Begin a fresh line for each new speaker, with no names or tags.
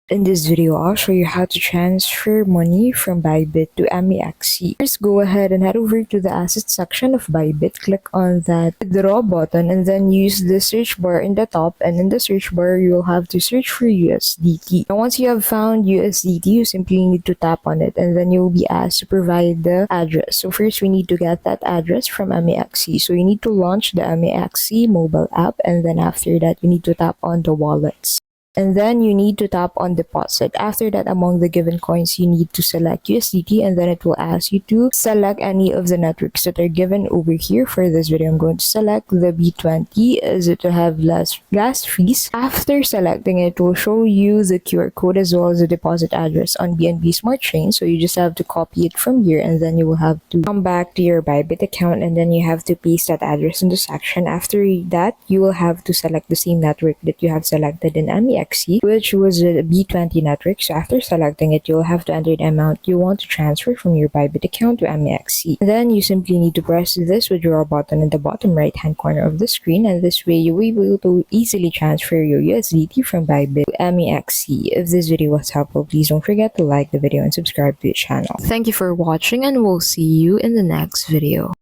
In this video, I'll show you how to transfer money from Bybit to MEXC. First, go ahead and head over to the assets section of Bybit. Click on that withdraw button and then use the search bar in the top. And in the search bar, you will have to search for USDT. Now, once you have found USDT, you simply need to tap on it and then you'll be asked to provide the address. So first, we need to get that address from MEXC. So you need to launch the MEXC mobile app, and then after that, you need to tap on the wallets. And then you need to tap on deposit. After that, among the given coins, you need to select USDT, and then it will ask you to select any of the networks that are given over here. For this video, I'm going to select the B20 as it will have less gas fees. After selecting it, will show you the QR code as well as the deposit address on BNB Smart Chain. So you just have to copy it from here, and then you will have to come back to your Bybit account, and then you have to paste that address in the section. After that, you will have to select the same network that you have selected in MEXC, which was a B20 network. So after selecting it, you'll have to enter the amount you want to transfer from your Bybit account to MEXC. Then you simply need to press this withdraw button in the bottom right hand corner of the screen, and this way you will be able to easily transfer your USDT from Bybit to MEXC. If this video was helpful, please don't forget to like the video and subscribe to the channel. Thank you for watching, and we'll see you in the next video.